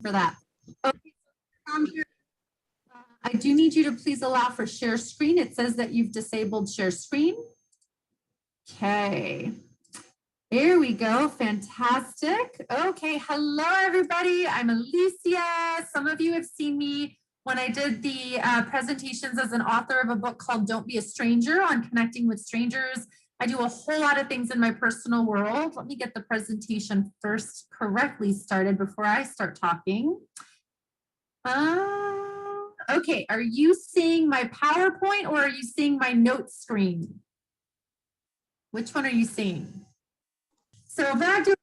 for that. Okay, I do need you to please allow for share screen. It says that you've disabled share screen. Okay. Here we go. Fantastic. Okay. Hello, everybody. I'm Elicia. Some of you have seen me when I did the presentations as an author of a book called Don't Be a Stranger on connecting with strangers. I do a whole lot of things in my personal world. Let me get the presentation first correctly started before I start talking. Okay. Are you seeing my PowerPoint or are you seeing my notes screen? Which one are you seeing? So back to,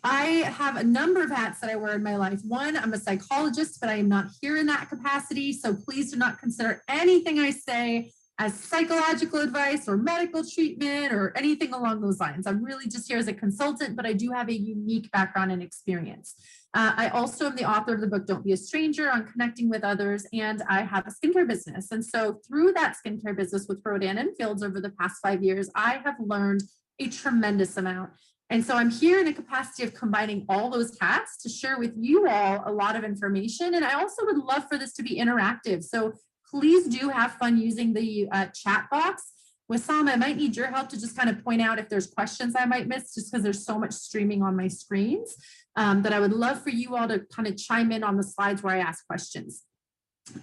I have a number of hats that I wear in my life. One, I'm a psychologist, but I am not here in that capacity. So please do not consider anything I say as psychological advice or medical treatment or anything along those lines. I'm really just here as a consultant, but I do have a unique background and experience. I also am the author of the book, Don't Be a Stranger, on connecting with others, and I have a skincare business. And so through that skincare business with Rodan and Fields over the past 5 years, I have learned a tremendous amount. And so I'm here in a capacity of combining all those hats to share with you all a lot of information. And I also would love for this to be interactive. So please do have fun using the chat box. Wissam, I might need your help to just kind of point out if there's questions I might miss, just because there's so much streaming on my screens, that I would love for you all to kind of chime in on the slides where I ask questions.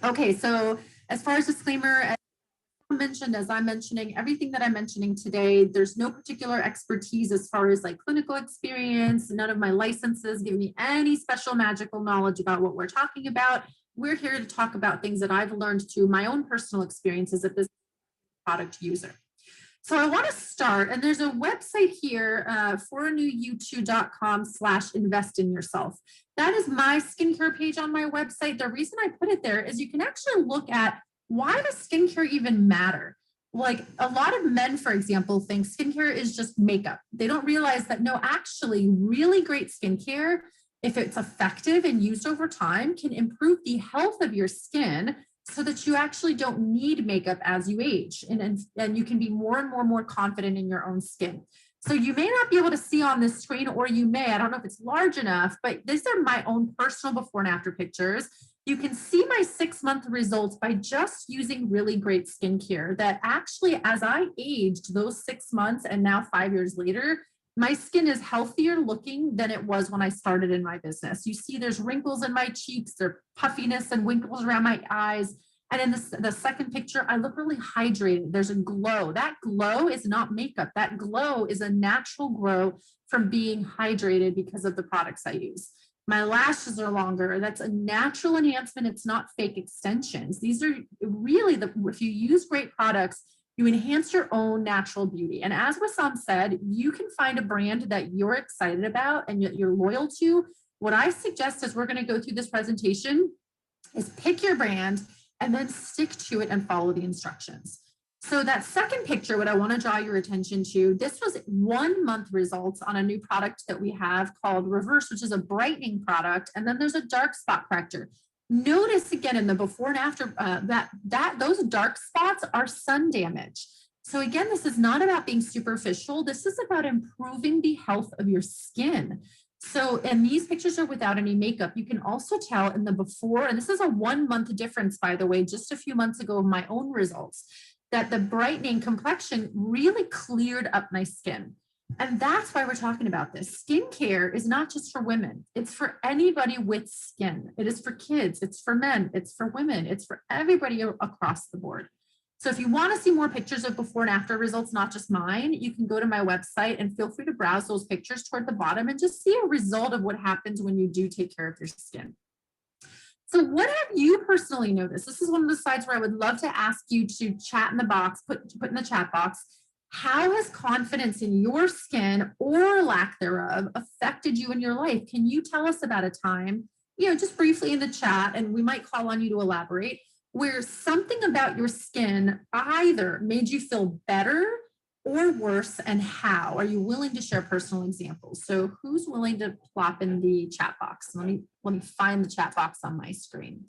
Okay, so as far as disclaimer, as I'm mentioning, everything that I'm mentioning today, there's no particular expertise as far as like clinical experience. None of my licenses give me any special magical knowledge about what we're talking about. We're here to talk about things that I've learned through my own personal experiences as this product user. So I want to start, and there's a website here, foranewyoutube.com/invest in yourself. That is my skincare page on my website. The reason I put it there is you can actually look at why does skincare even matter? Like a lot of men, for example, think skincare is just makeup. They don't realize that no, actually really great skincare, if it's effective and used over time, can improve the health of your skin so that you actually don't need makeup as you age, and you can be more and more confident in your own skin. So you may not be able to see on this screen, or you may, I don't know if it's large enough, but these are my own personal before and after pictures. You can see my 6-month results by just using really great skincare that actually, as I aged those 6 months and now 5 years later, my skin is healthier looking than it was when I started in my business. You see there's wrinkles in my cheeks, there's puffiness and wrinkles around my eyes. And in the second picture, I look really hydrated. There's a glow. That glow is not makeup. That glow is a natural glow from being hydrated because of the products I use. My lashes are longer. That's a natural enhancement. It's not fake extensions. These are really, if you use great products, you enhance your own natural beauty. And as Wissam said, you can find a brand that you're excited about and you're loyal to. What I suggest as we're going to go through this presentation is pick your brand and then stick to it and follow the instructions. So that second picture, what I want to draw your attention to, this was 1 month results on a new product that we have called Reverse, which is a brightening product. And then there's a dark spot corrector. Notice again in the before and after that those dark spots are sun damage. So again, this is not about being superficial. This is about improving the health of your skin. So, and these pictures are without any makeup. You can also tell in the before, and this is a 1 month difference, by the way, just a few months ago of my own results, that the brightening complexion really cleared up my skin. And that's why we're talking about this. Skincare is not just for women. It's for anybody with skin. It is for kids. It's for men. It's for women. It's for everybody across the board. So if you want to see more pictures of before and after results, not just mine, you can go to my website and feel free to browse those pictures toward the bottom and just see a result of what happens when you do take care of your skin. So what have you personally noticed? This is one of the slides where I would love to ask you to chat in the box, put in the chat box. How has confidence in your skin or lack thereof affected you in your life? Can you tell us about a time, just briefly in the chat, and we might call on you to elaborate, where something about your skin either made you feel better or worse, and how? Are you willing to share personal examples? So who's willing to plop in the chat box? Let me find the chat box on my screen.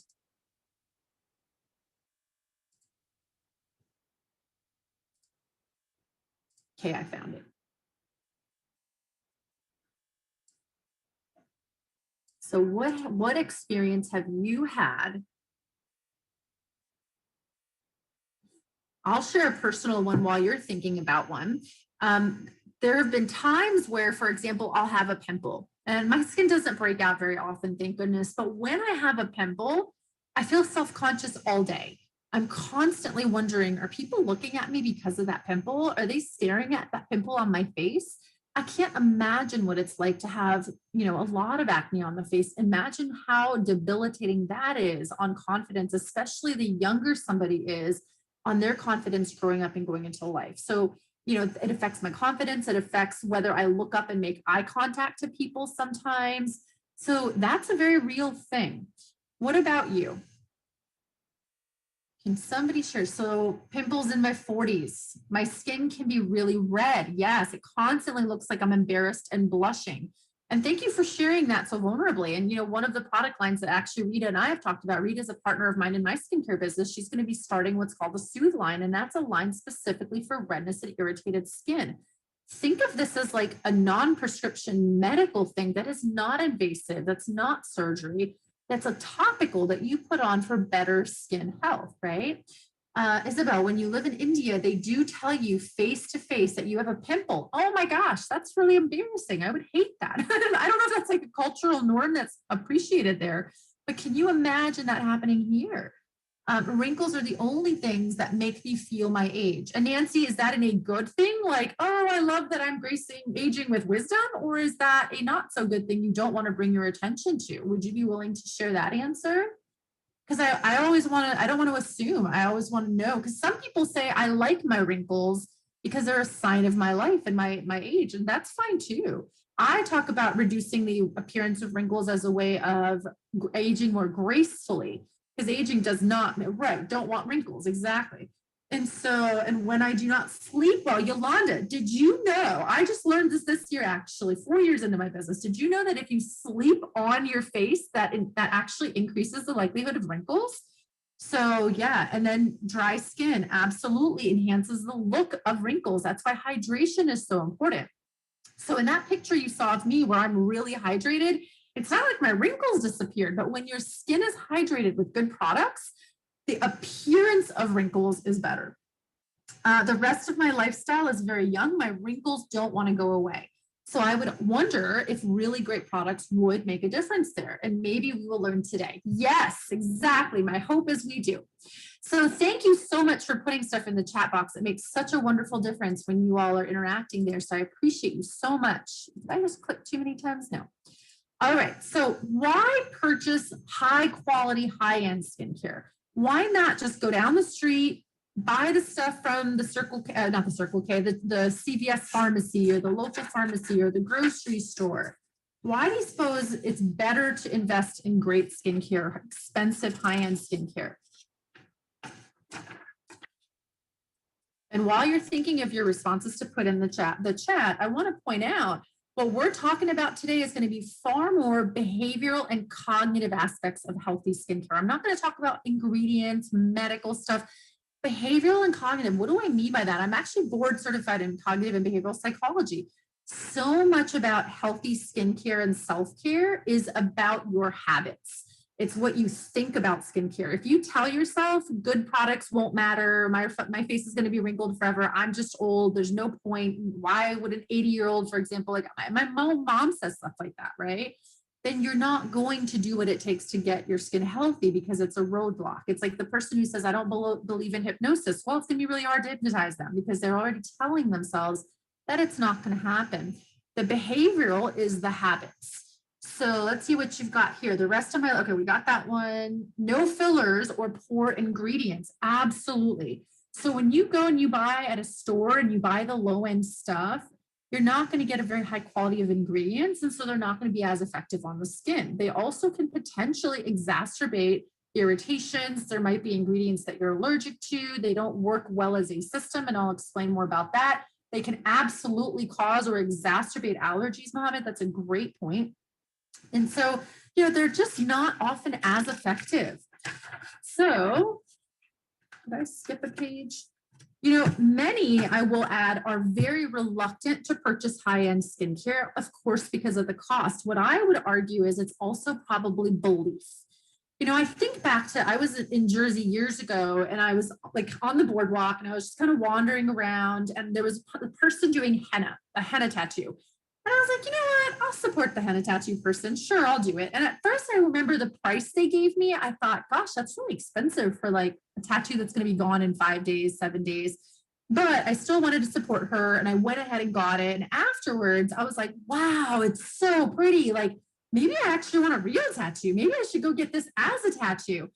Okay, I found it. So what experience have you had? I'll share a personal one while you're thinking about one. There have been times where, for example, I'll have a pimple and my skin doesn't break out very often, thank goodness. But when I have a pimple, I feel self-conscious all day. I'm constantly wondering, are people looking at me because of that pimple? Are they staring at that pimple on my face? I can't imagine what it's like to have, a lot of acne on the face. Imagine how debilitating that is on confidence, especially the younger somebody is on their confidence growing up and going into life. So, it affects my confidence. It affects whether I look up and make eye contact to people sometimes. So that's a very real thing. What about you? Can somebody share? So pimples in my 40s, my skin can be really red. Yes, it constantly looks like I'm embarrassed and blushing. And thank you for sharing that so vulnerably. And, one of the product lines that actually Rita and I have talked about, Rita is a partner of mine in my skincare business. She's going to be starting what's called the Soothe line. And that's a line specifically for redness and irritated skin. Think of this as like a non-prescription medical thing that is not invasive, that's not surgery, that's a topical that you put on for better skin health, right? Isabel, when you live in India, they do tell you face to face that you have a pimple. Oh my gosh, that's really embarrassing. I would hate that. I don't know if that's like a cultural norm that's appreciated there, but can you imagine that happening here? Wrinkles are the only things that make me feel my age. And Nancy, is that a good thing? Like, oh, I love that I'm gracing aging with wisdom, or is that a not so good thing you don't want to bring your attention to? Would you be willing to share that answer? Because I always want to, I don't want to assume, I always want to know, because some people say I like my wrinkles because they're a sign of my life and my age, and that's fine too. I talk about reducing the appearance of wrinkles as a way of aging more gracefully, because aging does not, right, don't want wrinkles, exactly. And when I do not sleep well, Yolanda, did you know, I just learned this year, actually, 4 years into my business. Did you know that if you sleep on your face, that actually increases the likelihood of wrinkles? So yeah, and then dry skin absolutely enhances the look of wrinkles. That's why hydration is so important. So in that picture you saw of me where I'm really hydrated, it's not like my wrinkles disappeared, but when your skin is hydrated with good products, the appearance of wrinkles is better. The rest of my lifestyle is very young. My wrinkles don't want to go away. So I would wonder if really great products would make a difference there. And maybe we will learn today. Yes, exactly. My hope is we do. So thank you so much for putting stuff in the chat box. It makes such a wonderful difference when you all are interacting there. So I appreciate you so much. Did I just click too many times? No. All right. So why purchase high quality, high-end skincare? Why not just go down the street, buy the stuff from the not the Circle K, the CVS pharmacy or the local pharmacy or the grocery store? Why do you suppose it's better to invest in great skincare, expensive high-end skincare? And while you're thinking of your responses to put in the chat, I want to point out what we're talking about today is going to be far more behavioral and cognitive aspects of healthy skincare. I'm not going to talk about ingredients, medical stuff, behavioral and cognitive. What do I mean by that? I'm actually board certified in cognitive and behavioral psychology. So much about healthy skincare and self-care is about your habits. It's what you think about skincare. If you tell yourself good products won't matter, my face is going to be wrinkled forever, I'm just old, there's no point, why would an 80-year-old, for example, like my mom says stuff like that, right? Then you're not going to do what it takes to get your skin healthy because it's a roadblock. It's like the person who says, I don't believe in hypnosis. Well, it's going to be really hard to hypnotize them because they're already telling themselves that it's not going to happen. The behavioral is the habits. So let's see what you've got here. The rest of okay, we got that one. No fillers or poor ingredients. Absolutely. So when you go and you buy at a store and you buy the low end stuff, you're not going to get a very high quality of ingredients. And so they're not going to be as effective on the skin. They also can potentially exacerbate irritations. There might be ingredients that you're allergic to. They don't work well as a system. And I'll explain more about that. They can absolutely cause or exacerbate allergies, Mohammed. That's a great point. And so, they're just not often as effective. So, did I skip a page? Many, I will add, are very reluctant to purchase high-end skincare, of course, because of the cost. What I would argue is it's also probably belief. I think back to, I was in Jersey years ago and I was like on the boardwalk and I was just kind of wandering around and there was a person doing a henna tattoo. And I was like, you know what? I'll support the henna tattoo person. Sure, I'll do it. And at first I remember the price they gave me. I thought, gosh, that's really expensive for like a tattoo that's going to be gone in 5 days, 7 days. But I still wanted to support her and I went ahead and got it. And afterwards I was like, wow, it's so pretty. Like, maybe I actually want a real tattoo. Maybe I should go get this as a tattoo.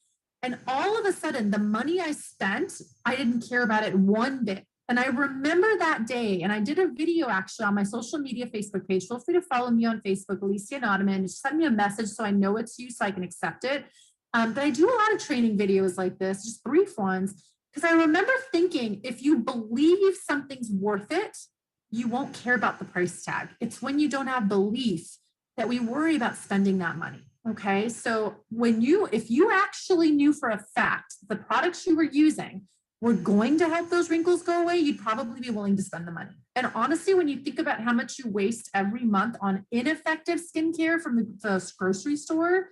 And all of a sudden, the money I spent, I didn't care about it one bit. And I remember that day, and I did a video actually on my social media Facebook page. Feel free to follow me on Facebook, Elicia Notaman. Just send me a message so I know it's you so I can accept it. But I do a lot of training videos like this, just brief ones, because I remember thinking, if you believe something's worth it, you won't care about the price tag. It's when you don't have belief that we worry about spending that money. Okay. So if you actually knew for a fact the products you were using were going to help those wrinkles go away, you'd probably be willing to spend the money. And honestly, when you think about how much you waste every month on ineffective skincare from the grocery store,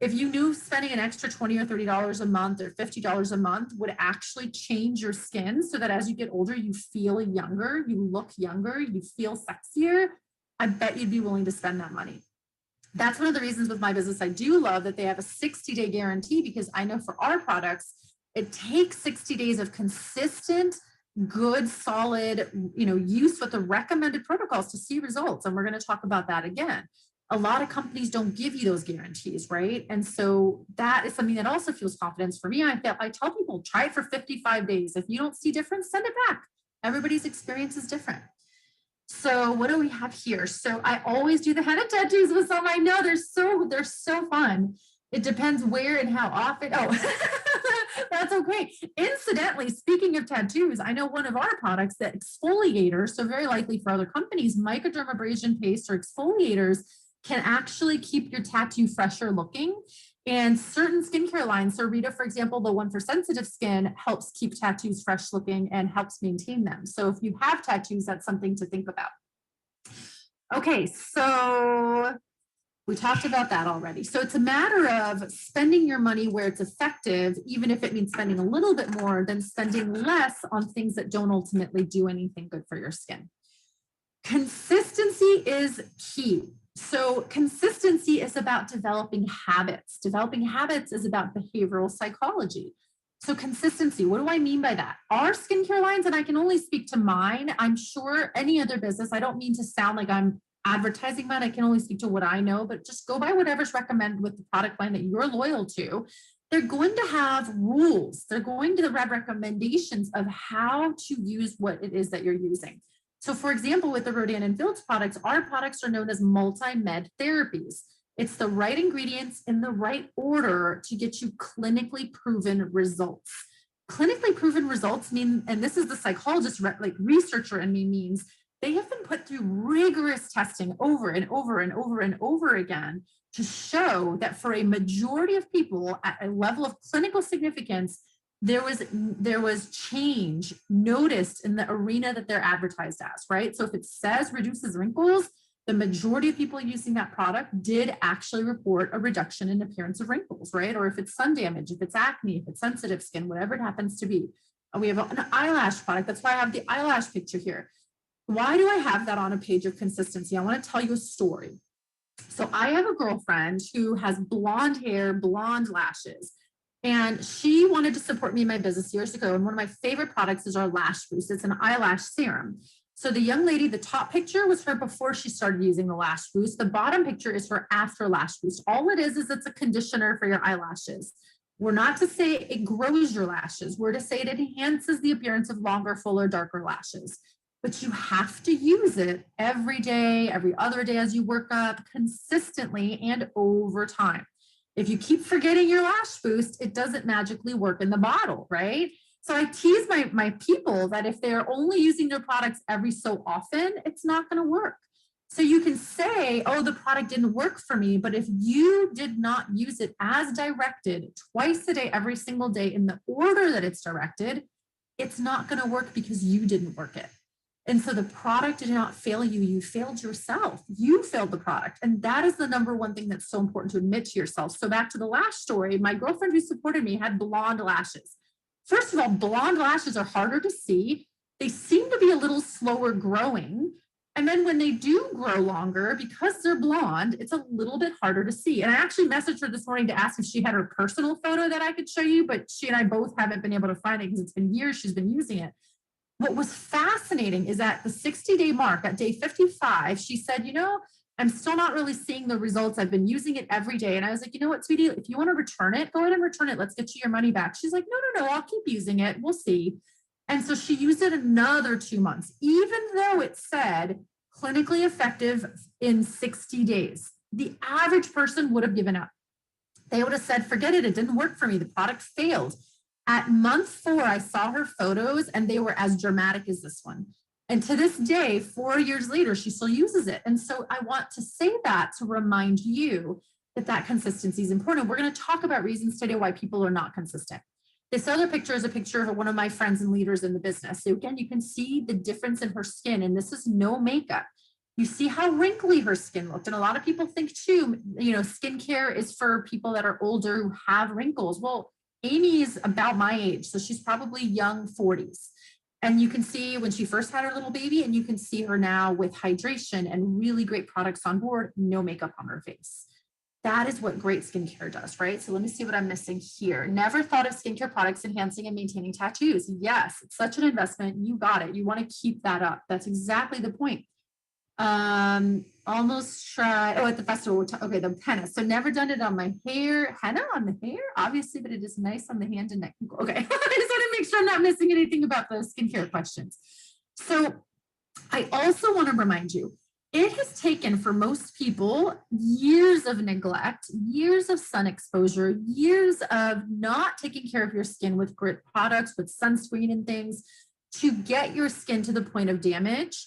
if you knew spending an extra $20 or $30 a month or $50 a month would actually change your skin so that as you get older, you feel younger, you look younger, you feel sexier, I bet you'd be willing to spend that money. That's one of the reasons with my business, I do love that they have a 60-day guarantee, because I know for our products, it takes 60 days of consistent, good, solid, use with the recommended protocols to see results. And we're going to talk about that again. A lot of companies don't give you those guarantees, right? And so that is something that also fuels confidence for me. I tell people, try it for 55 days. If you don't see difference, send it back. Everybody's experience is different. So what do we have here? So I always do the henna tattoos with some. I know they're so fun. It depends where and how often. Oh, that's okay. Incidentally, speaking of tattoos, I know one of our products, the exfoliator, so very likely for other companies, microdermabrasion paste or exfoliators can actually keep your tattoo fresher looking. And certain skincare lines, so Rita, for example, the one for sensitive skin, helps keep tattoos fresh looking and helps maintain them. So if you have tattoos, that's something to think about. Okay, so we talked about that already. So it's a matter of spending your money where it's effective, even if it means spending a little bit more than spending less on things that don't ultimately do anything good for your skin. Consistency is key. So consistency is about developing habits. Developing habits is about behavioral psychology. So consistency, what do I mean by that? Our skincare lines, and I can only speak to mine, I'm sure any other business, I don't mean to sound like I'm advertising mine, I can only speak to what I know, but just go by whatever's recommended with the product line that you're loyal to. They're going to have rules. They're going to have recommendations of how to use what it is that you're using. So for example, with the Rodan and Fields products, our products are known as multi-med therapies. It's the right ingredients in the right order to get you clinically proven results. Clinically proven results mean, and this is the psychologist, like researcher in me, means they have been put through rigorous testing over and over and over and over again to show that for a majority of people at a level of clinical significance, there was change noticed in the arena that they're advertised as, right? So if it says reduces wrinkles, the majority of people using that product did actually report a reduction in appearance of wrinkles, right? Or if it's sun damage, if it's acne, if it's sensitive skin, whatever it happens to be. We have an eyelash product. That's why I have the eyelash picture here. Why do I have that on a page of consistency? I want to tell you a story. So I have a girlfriend who has blonde hair, blonde lashes. And she wanted to support me in my business years ago. And one of my favorite products is our Lash Boost. It's an eyelash serum. So the young lady, the top picture was her before she started using the Lash Boost. The bottom picture is her after Lash Boost. All it is it's a conditioner for your eyelashes. We're not to say it grows your lashes. We're to say it enhances the appearance of longer, fuller, darker lashes. But you have to use it every day, every other day as you work up, consistently and over time. If you keep forgetting your Lash Boost, it doesn't magically work in the bottle, right? So I tease my people that if they're only using their products every so often, it's not going to work. So you can say, oh, the product didn't work for me. But if you did not use it as directed twice a day, every single day in the order that it's directed, it's not going to work because you didn't work it. And so the product did not fail you. You failed yourself. You failed the product. And that is the number one thing that's so important to admit to yourself. So back to the lash story, my girlfriend who supported me had blonde lashes. First of all, blonde lashes are harder to see. They seem to be a little slower growing. And then when they do grow longer, because they're blonde, it's a little bit harder to see. And I actually messaged her this morning to ask if she had her personal photo that I could show you, but she and I both haven't been able to find it because it's been years she's been using it. What was fascinating is at the 60-day mark, at day 55, she said, I'm still not really seeing the results. I've been using it every day. And I was like, you know what, sweetie, if you want to return it, go ahead and return it. Let's get you your money back. She's like, no, I'll keep using it. We'll see. And so she used it another 2 months, even though it said clinically effective in 60 days. The average person would have given up. They would have said, forget it. It didn't work for me. The product failed. At month 4, I saw her photos and they were as dramatic as this one. And to this day, 4 years later, she still uses it. And so I want to say that to remind you that consistency is important. We're going to talk about reasons today why people are not consistent. This other picture is a picture of one of my friends and leaders in the business. So again, you can see the difference in her skin, and this is no makeup. You see how wrinkly her skin looked. And a lot of people think too, skincare is for people that are older who have wrinkles. Well, Amy is about my age, so she's probably young 40s. And you can see when she first had her little baby, and you can see her now with hydration and really great products on board, no makeup on her face. That is what great skincare does, right? So let me see what I'm missing here. Never thought of skincare products enhancing and maintaining tattoos. Yes, it's such an investment. You got it. You want to keep that up. That's exactly the point. Almost try at the festival. Okay, the henna. So never done it on my hair. Henna on the hair, obviously, but it is nice on the hand and neck. Okay, I just want to make sure I'm not missing anything about the skincare questions. So I also want to remind you, it has taken for most people years of neglect, years of sun exposure, years of not taking care of your skin with great products, with sunscreen and things, to get your skin to the point of damage.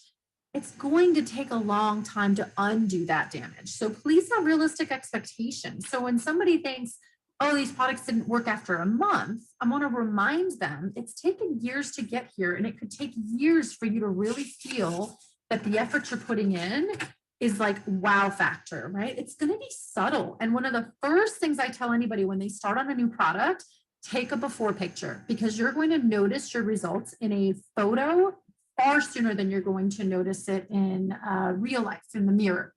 It's going to take a long time to undo that damage. So please have realistic expectations. So when somebody thinks, oh, these products didn't work after a month, I want to remind them it's taken years to get here, and it could take years for you to really feel that the effort you're putting in is like wow factor, right? It's going to be subtle. And one of the first things I tell anybody when they start on a new product, take a before picture, because you're going to notice your results in a photo far sooner than you're going to notice it in real life in the mirror.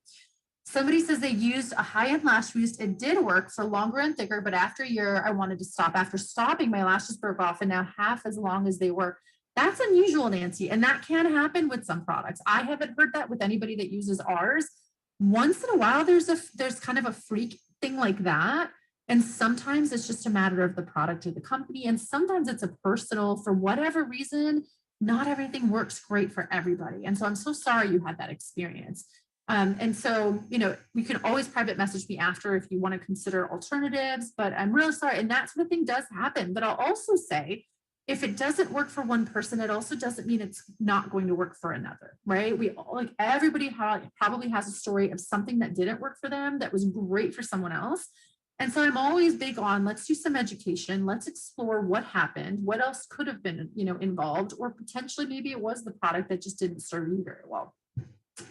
Somebody says they used a high-end lash boost. It did work for longer and thicker, but after a year, I wanted to stop. After stopping, my lashes broke off and now half as long as they were. That's unusual, Nancy, and that can happen with some products. I haven't heard that with anybody that uses ours. Once in a while, there's kind of a freak thing like that. And sometimes it's just a matter of the product or the company. And sometimes it's a personal, for whatever reason, not everything works great for everybody. And so I'm so sorry you had that experience. And so, you can always private message me after if you want to consider alternatives, but I'm really sorry. And that sort of thing does happen. But I'll also say, if it doesn't work for one person, it also doesn't mean it's not going to work for another, right? Everybody probably has a story of something that didn't work for them that was great for someone else. And so I'm always big on, let's do some education. Let's explore what happened, what else could have been, involved, or potentially maybe it was the product that just didn't serve you very well.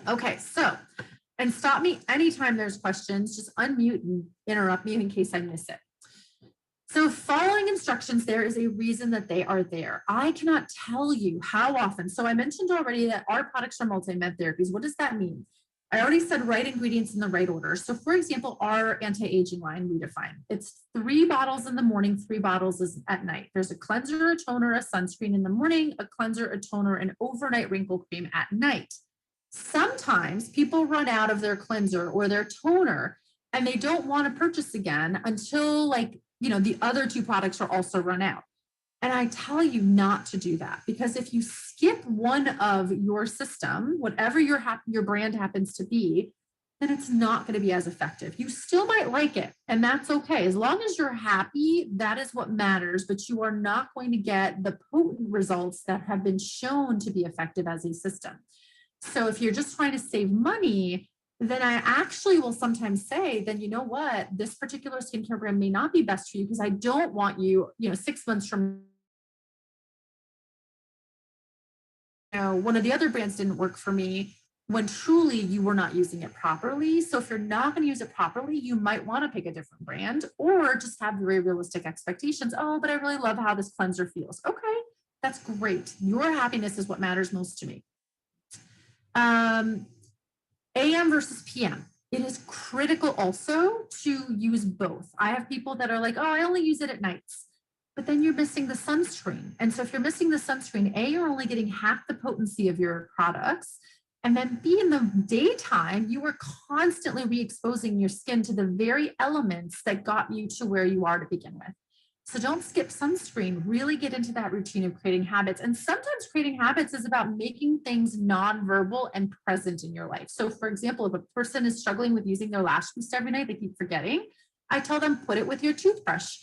Okay, so, and stop me anytime there's questions, just unmute and interrupt me in case I miss it. So following instructions, there is a reason that they are there. I cannot tell you how often. So I mentioned already that our products are multi-med therapies. What does that mean? I already said right ingredients in the right order. So for example, our anti-aging line, Redefine, it's 3 bottles in the morning, 3 bottles is at night. There's a cleanser, a toner, a sunscreen in the morning, a cleanser, a toner, an overnight wrinkle cream at night. Sometimes people run out of their cleanser or their toner and they don't want to purchase again until the other 2 products are also run out. And I tell you not to do that, because if you skip one of your system, whatever your brand happens to be, then it's not going to be as effective. You still might like it, and that's okay. As long as you're happy, that is what matters, but you are not going to get the potent results that have been shown to be effective as a system. So if you're just trying to save money, then I actually will sometimes say, then you know what, this particular skincare brand may not be best for you, because I don't want you, 6 months from one of the other brands didn't work for me when truly you were not using it properly. So if you're not going to use it properly, you might want to pick a different brand or just have very realistic expectations. Oh, but I really love how this cleanser feels. Okay, that's great. Your happiness is what matters most to me. AM versus PM. It is critical also to use both. I have people that are like, oh, I only use it at nights. But then you're missing the sunscreen. And so if you're missing the sunscreen, A, you're only getting half the potency of your products. And then B, in the daytime, you are constantly re-exposing your skin to the very elements that got you to where you are to begin with. So don't skip sunscreen, really get into that routine of creating habits. And sometimes creating habits is about making things nonverbal and present in your life. So for example, if a person is struggling with using their lash boost every night, they keep forgetting, I tell them, put it with your toothbrush.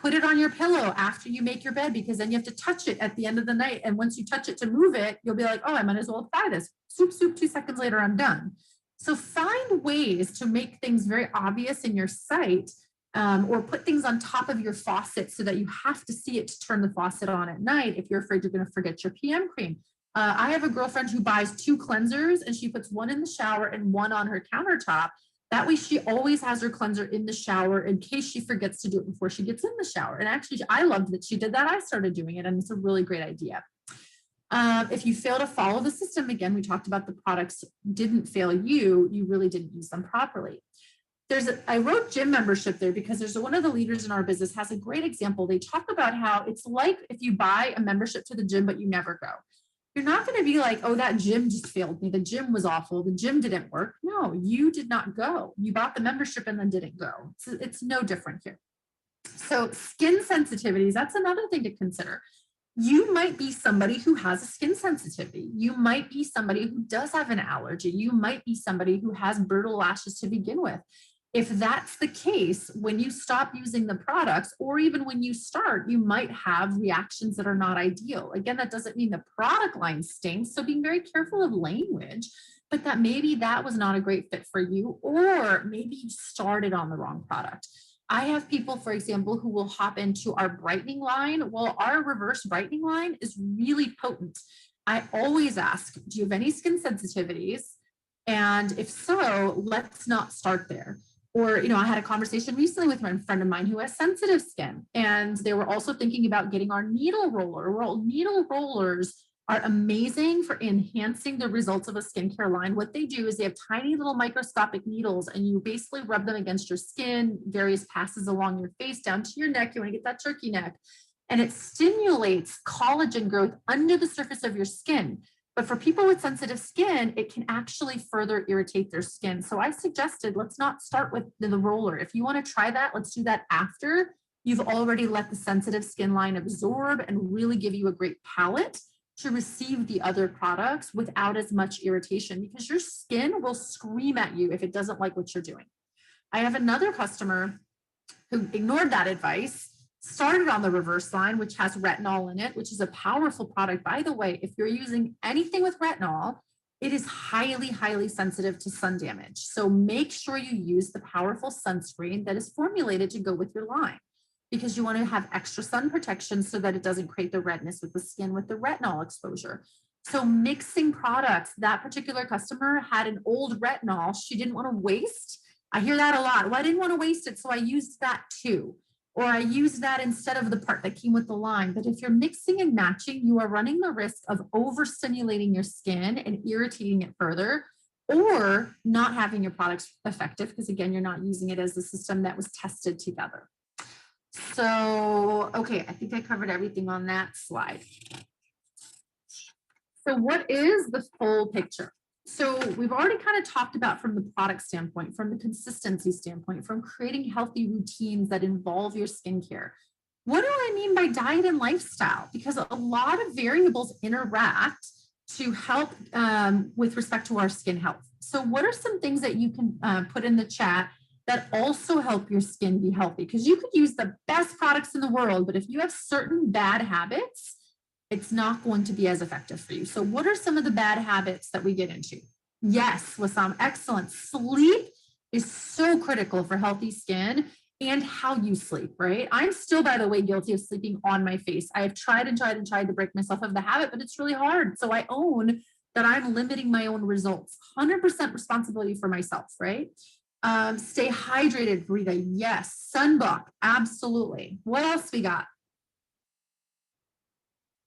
Put it on your pillow after you make your bed, because then you have to touch it at the end of the night. And once you touch it to move it, you'll be like, oh, I might as well apply this. Soup, 2 seconds later, I'm done. So find ways to make things very obvious in your sight, or put things on top of your faucet so that you have to see it to turn the faucet on at night if you're afraid you're going to forget your PM cream. I have a girlfriend who buys 2 cleansers and she puts one in the shower and one on her countertop. That way she always has her cleanser in the shower in case she forgets to do it before she gets in the shower. And actually, I loved that she did that. I started doing it, and it's a really great idea. If you fail to follow the system, again, we talked about the products didn't fail you, you really didn't use them properly. I wrote gym membership there because there's one of the leaders in our business has a great example. They talk about how it's like if you buy a membership to the gym, but you never go. You're not going to be like, oh, that gym just failed me. The gym was awful. The gym didn't work. No, you did not go. You bought the membership and then didn't go. It's no different here. So skin sensitivities, that's another thing to consider. You might be somebody who has a skin sensitivity. You might be somebody who does have an allergy. You might be somebody who has brittle lashes to begin with. If that's the case, when you stop using the products, or even when you start, you might have reactions that are not ideal. Again, that doesn't mean the product line stinks. So being very careful of language, but that maybe that was not a great fit for you, or maybe you started on the wrong product. I have people, for example, who will hop into our brightening line. Well, our reverse brightening line is really potent. I always ask, do you have any skin sensitivities? And if so, let's not start there. Or, I had a conversation recently with a friend of mine who has sensitive skin, and they were also thinking about getting our needle roller. Well, needle rollers are amazing for enhancing the results of a skincare line. What they do is they have tiny little microscopic needles, and you basically rub them against your skin, various passes along your face, down to your neck. You want to get that turkey neck. And it stimulates collagen growth under the surface of your skin. But for people with sensitive skin, it can actually further irritate their skin. So I suggested, let's not start with the roller. If you want to try that, let's do that after you've already let the sensitive skin line absorb and really give you a great palette to receive the other products without as much irritation, because your skin will scream at you if it doesn't like what you're doing. I have another customer who ignored that advice, started on the reverse line, which has retinol in it, which is a powerful product. By the way, if you're using anything with retinol, it is highly, highly sensitive to sun damage. So make sure you use the powerful sunscreen that is formulated to go with your line, because you want to have extra sun protection so that it doesn't create the redness with the skin with the retinol exposure. So mixing products, that particular customer had an old retinol she didn't want to waste. I hear that a lot. Well, I didn't want to waste it, so I used that too. Or I use that instead of the part that came with the line. But if you're mixing and matching, you are running the risk of overstimulating your skin and irritating it further, or not having your products effective, because again, you're not using it as a system that was tested together. So, okay, I think I covered everything on that slide. So what is the full picture? So we've already kind of talked about from the product standpoint, from the consistency standpoint, from creating healthy routines that involve your skincare. What do I mean by diet and lifestyle? Because a lot of variables interact to help with respect to our skin health. So what are some things that you can put in the chat that also help your skin be healthy? Because you could use the best products in the world, but if you have certain bad habits, it's not going to be as effective for you. So what are some of the bad habits that we get into? Yes, Wassam, excellent. Sleep is so critical for healthy skin. and how you sleep, right? I'm still, by the way, guilty of sleeping on my face. I have tried and tried and tried to break myself of the habit, but it's really hard. So I own that I'm limiting my own results. 100% responsibility for myself, right? Stay hydrated, Rita. Yes. Sunblock. Absolutely. What else we got?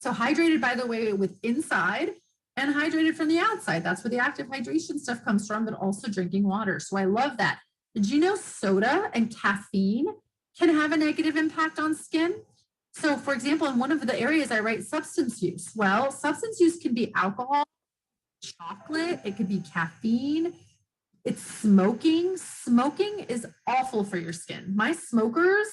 So hydrated, by the way, with inside and hydrated from the outside. That's where the active hydration stuff comes from, but also drinking water. So I love that. Did you know soda and caffeine can have a negative impact on skin? So for example, in one of the areas I write substance use. Well, substance use can be alcohol, chocolate, it could be caffeine, it's smoking. Smoking is awful for your skin. My smokers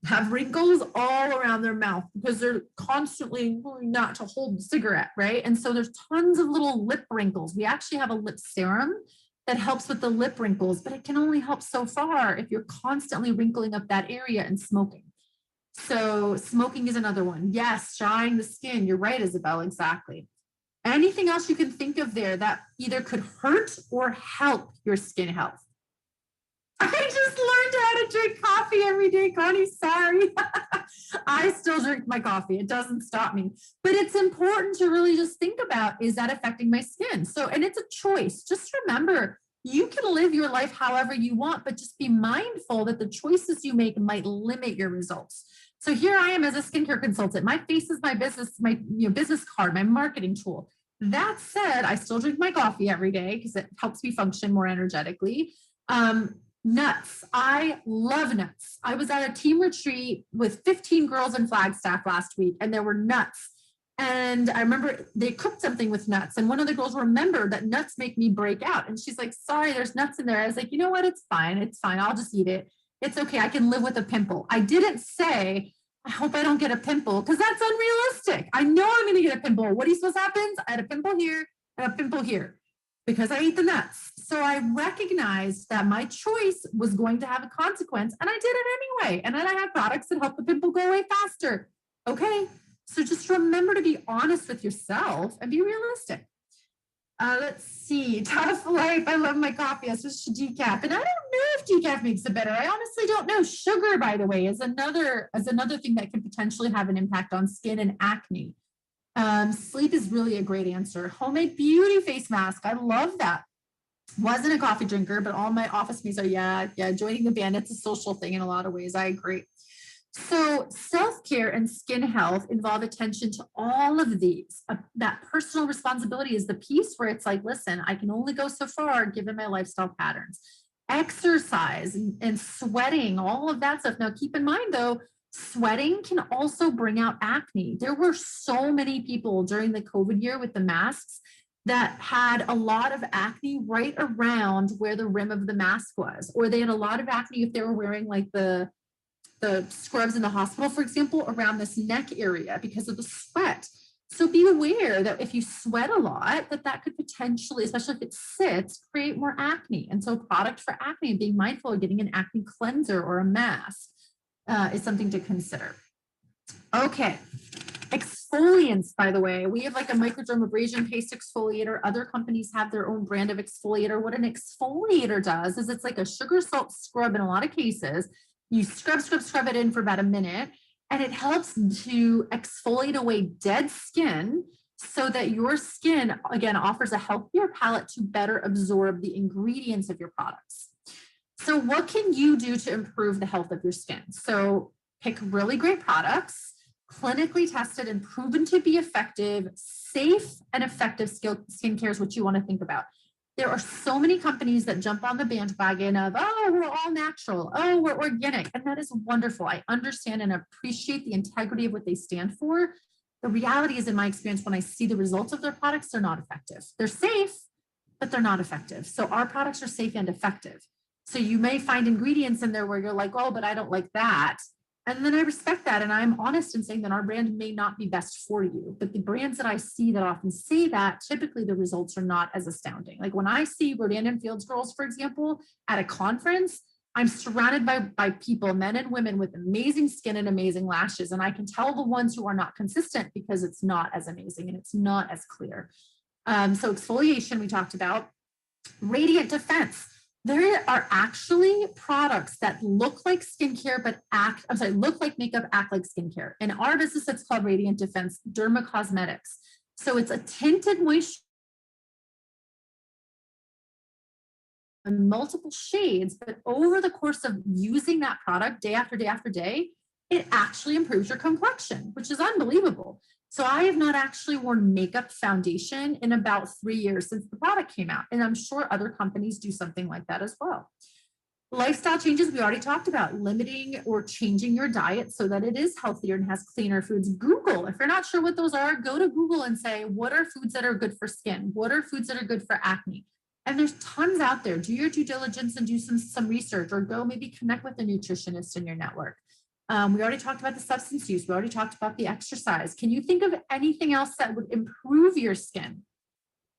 have wrinkles all around their mouth because they're constantly not to hold the cigarette, right? And so there's tons of little lip wrinkles. We actually have a lip serum that helps with the lip wrinkles, but it can only help so far if you're constantly wrinkling up that area and smoking. So smoking is another one. Yes, drying the skin. You're right, Isabel, exactly. Anything else you can think of there that either could hurt or help your skin health? I just learned how to drink coffee every day, Connie. Sorry. I still drink my coffee. It doesn't stop me. But it's important to really just think about, is that affecting my skin? So, and it's a choice. Just remember, you can live your life however you want, but just be mindful that the choices you make might limit your results. So here I am as a skincare consultant. My face is my business, my business card, my marketing tool. That said, I still drink my coffee every day because it helps me function more energetically. Nuts. I love nuts. I was at a team retreat with 15 girls in Flagstaff last week, and there were nuts. And I remember they cooked something with nuts. And one of the girls remembered that nuts make me break out. And she's like, sorry, there's nuts in there. I was like, you know what? It's fine. It's fine. I'll just eat it. It's okay. I can live with a pimple. I didn't say, I hope I don't get a pimple, because that's unrealistic. I know I'm going to get a pimple. What do you suppose happens? I had a pimple here and a pimple here because I ate the nuts. So I recognized that my choice was going to have a consequence, and I did it anyway. And then I have products that help the pimple go away faster. Okay. So just remember to be honest with yourself and be realistic. Let's see. Tough life. I love my coffee. I switched to decaf. And I don't know if decaf makes it better. I honestly don't know. Sugar, by the way, is another thing that can potentially have an impact on skin and acne. Sleep is really a great answer. Homemade beauty face mask. I love that. Wasn't a coffee drinker, but all my office mates are, joining the band. It's a social thing in a lot of ways. I agree. So self-care and skin health involve attention to all of these. That personal responsibility is the piece where it's like, listen, I can only go so far given my lifestyle patterns. Exercise and sweating, all of that stuff. Now, keep in mind, though, sweating can also bring out acne. There were so many people during the COVID year with the masks that had a lot of acne right around where the rim of the mask was, or they had a lot of acne if they were wearing like the scrubs in the hospital, for example, around this neck area because of the sweat. So be aware that if you sweat a lot, that could potentially, especially if it sits, create more acne. And so product for acne, being mindful of getting an acne cleanser or a mask is something to consider. Okay. Exfoliants, by the way, we have like a microdermabrasion paste exfoliator. Other companies have their own brand of exfoliator. What an exfoliator does is it's like a sugar salt scrub in a lot of cases. You scrub it in for about a minute, and it helps to exfoliate away dead skin so that your skin, again, offers a healthier palate to better absorb the ingredients of your products. So what can you do to improve the health of your skin? So pick really great products, clinically tested and proven to be effective. Safe and effective skincare is what you want to think about. There are so many companies that jump on the bandwagon of, oh, we're all natural. Oh, we're organic. And that is wonderful. I understand and appreciate the integrity of what they stand for. The reality is, in my experience, when I see the results of their products, they're not effective. They're safe, but they're not effective. So our products are safe and effective. So you may find ingredients in there where you're like, oh, but I don't like that. And then I respect that. And I'm honest in saying that our brand may not be best for you. But the brands that I see that often say that, typically the results are not as astounding. Like when I see Rodan and Fields girls, for example, at a conference, I'm surrounded by people, men and women with amazing skin and amazing lashes. And I can tell the ones who are not consistent because it's not as amazing and it's not as clear. So exfoliation we talked about. Radiant defense. There are actually products that look like skincare, but look like makeup, act like skincare. In our business, it's called Radiant Defense Dermacosmetics. So it's a tinted moisture in multiple shades, but over the course of using that product day after day after day, it actually improves your complexion, which is unbelievable. So I have not actually worn makeup foundation in about 3 years since the product came out. And I'm sure other companies do something like that as well. Lifestyle changes we already talked about, limiting or changing your diet so that it is healthier and has cleaner foods. Google, if you're not sure what those are, go to Google and say, what are foods that are good for skin? What are foods that are good for acne? And there's tons out there. Do your due diligence and do some research, or go maybe connect with a nutritionist in your network. We already talked about the substance use. We already talked about the exercise. Can you think of anything else that would improve your skin?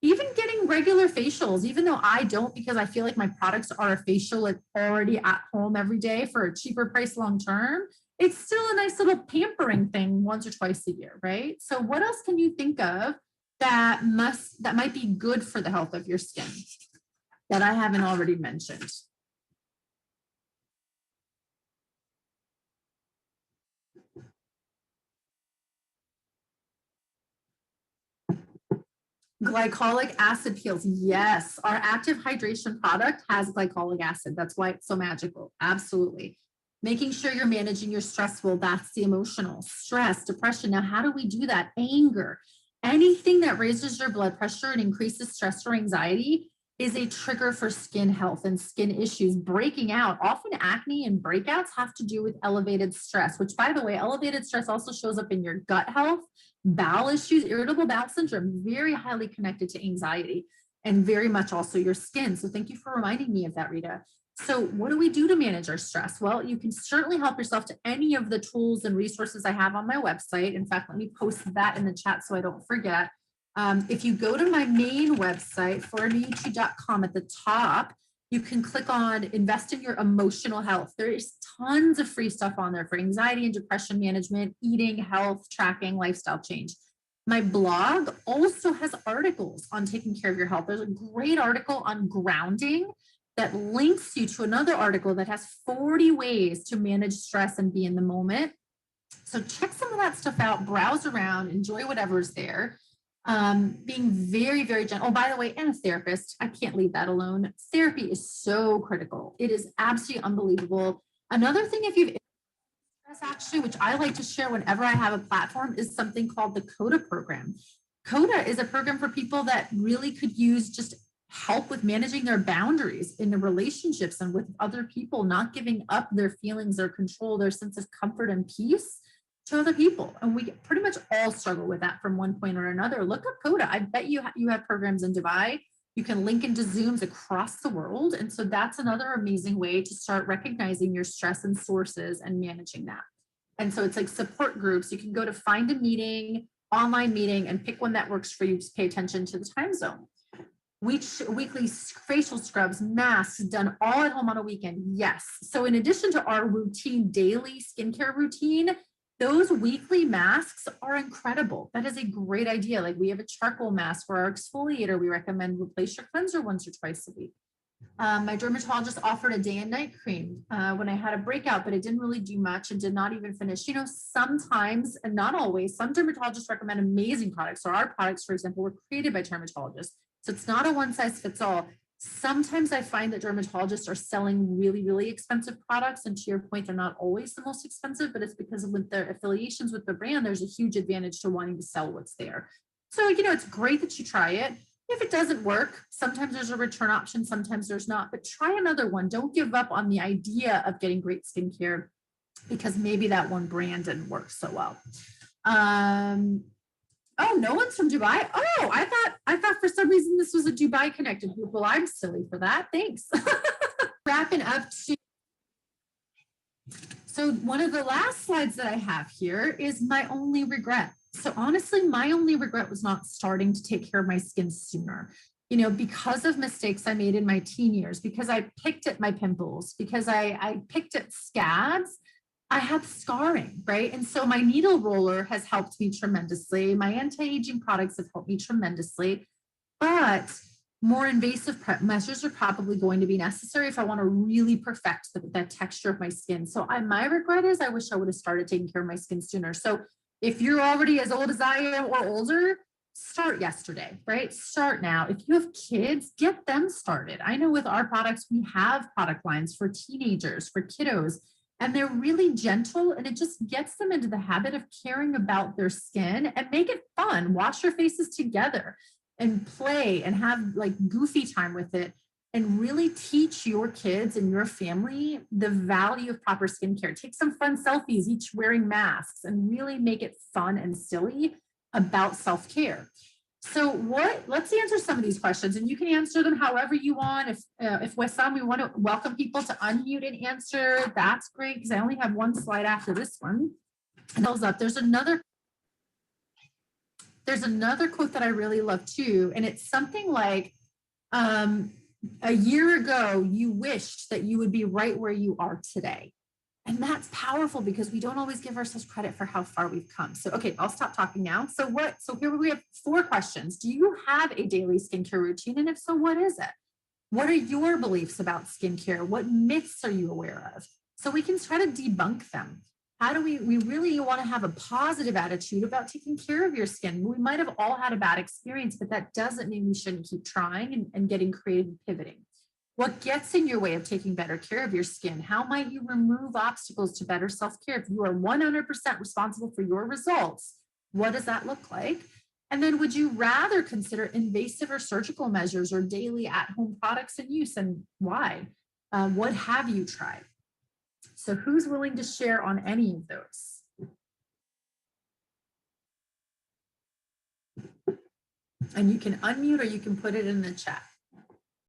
Even getting regular facials, even though I don't, because I feel like my products are a facial like already at home every day for a cheaper price long term, it's still a nice little pampering thing once or twice a year, right? So what else can you think of that might be good for the health of your skin that I haven't already mentioned? Glycolic acid peels. Yes, our active hydration product has glycolic acid. That's why it's so magical. Absolutely. Making sure you're managing your stress. Well, that's the emotional stress, depression. Now, how do we do that? Anger. Anything that raises your blood pressure and increases stress or anxiety is a trigger for skin health and skin issues breaking out. Often acne and breakouts have to do with elevated stress, which, by the way, elevated stress also shows up in your gut health, bowel issues, irritable bowel syndrome, very highly connected to anxiety, and very much also your skin. So thank you for reminding me of that, Rita. So what do we do to manage our stress? Well, you can certainly help yourself to any of the tools and resources I have on my website. In fact, let me post that in the chat so I don't forget. If you go to my main website, floridayoutube.com, at the top, you can click on invest in your emotional health. There is tons of free stuff on there for anxiety and depression management, eating, health, tracking, lifestyle change. My blog also has articles on taking care of your health. There's a great article on grounding that links you to another article that has 40 ways to manage stress and be in the moment. So check some of that stuff out, browse around, enjoy whatever's there. Being very, very gentle. Oh, by the way, and a therapist. I can't leave that alone. Therapy is so critical. It is absolutely unbelievable. Another thing, if you've actually, which I like to share whenever I have a platform, is something called the CODA program. CODA is a program for people that really could use just help with managing their boundaries in the relationships and with other people, not giving up their feelings, their control, their sense of comfort and peace to other people. And we pretty much all struggle with that from one point or another. Look up CODA. I bet you have programs in Dubai. You can link into Zooms across the world. And so that's another amazing way to start recognizing your stress and sources and managing that. And so it's like support groups. You can go to find a meeting, online meeting, and pick one that works for you. Just pay attention to the time zone. Weekly facial scrubs, masks done all at home on a weekend. Yes. So in addition to our routine daily skincare routine, those weekly masks are incredible. That is a great idea. Like we have a charcoal mask for our exfoliator. We recommend replace your cleanser once or twice a week. My dermatologist offered a day and night cream when I had a breakout, but it didn't really do much and did not even finish. You know, sometimes, and not always, some dermatologists recommend amazing products. So our products, for example, were created by dermatologists. So it's not a one size fits all. Sometimes I find that dermatologists are selling really, really expensive products. And to your point, they're not always the most expensive, but it's because with their affiliations with the brand, there's a huge advantage to wanting to sell what's there. So, you know, it's great that you try it. If it doesn't work, sometimes there's a return option, sometimes there's not, but try another one. Don't give up on the idea of getting great skincare because maybe that one brand didn't work so well. Oh, no one's from Dubai. Oh, I thought for some reason this was a Dubai connected group. Well, I'm silly for that. Thanks. Wrapping up to. So one of the last slides that I have here is my only regret. So honestly, my only regret was not starting to take care of my skin sooner. You know, because of mistakes I made in my teen years, because I picked at my pimples, because I picked at scabs, I have scarring, right? And so my needle roller has helped me tremendously. My anti-aging products have helped me tremendously. But More invasive measures are probably going to be necessary if I want to really perfect the texture of my skin. So my regret is I wish I would have started taking care of my skin sooner. So if you're already as old as I am or older, start yesterday, right? Start now. If you have kids, get them started. I know with our products, we have product lines for teenagers, for kiddos, and they're really gentle, and it just gets them into the habit of caring about their skin and make it fun. Wash your faces together and play and have like goofy time with it, and really teach your kids and your family the value of proper skincare. Take some fun selfies, each wearing masks, and really make it fun and silly about self-care. So let's answer some of these questions, and you can answer them however you want. If Wissam, we want to welcome people to unmute and answer, that's great, because I only have one slide after this one. Up. There's another quote that I really love too, and it's something like, a year ago, you wished that you would be right where you are today. And that's powerful because we don't always give ourselves credit for how far we've come. So, okay, I'll stop talking now. So here we have 4 questions. Do you have a daily skincare routine? And if so, what is it? What are your beliefs about skincare? What myths are you aware of? So we can try to debunk them. How do we really want to have a positive attitude about taking care of your skin? We might have all had a bad experience, but that doesn't mean we shouldn't keep trying and getting creative and pivoting. What gets in your way of taking better care of your skin? How might you remove obstacles to better self-care? If you are 100% responsible for your results, what does that look like? And then would you rather consider invasive or surgical measures or daily at-home products in use, and why? What have you tried? So who's willing to share on any of those? And you can unmute or you can put it in the chat.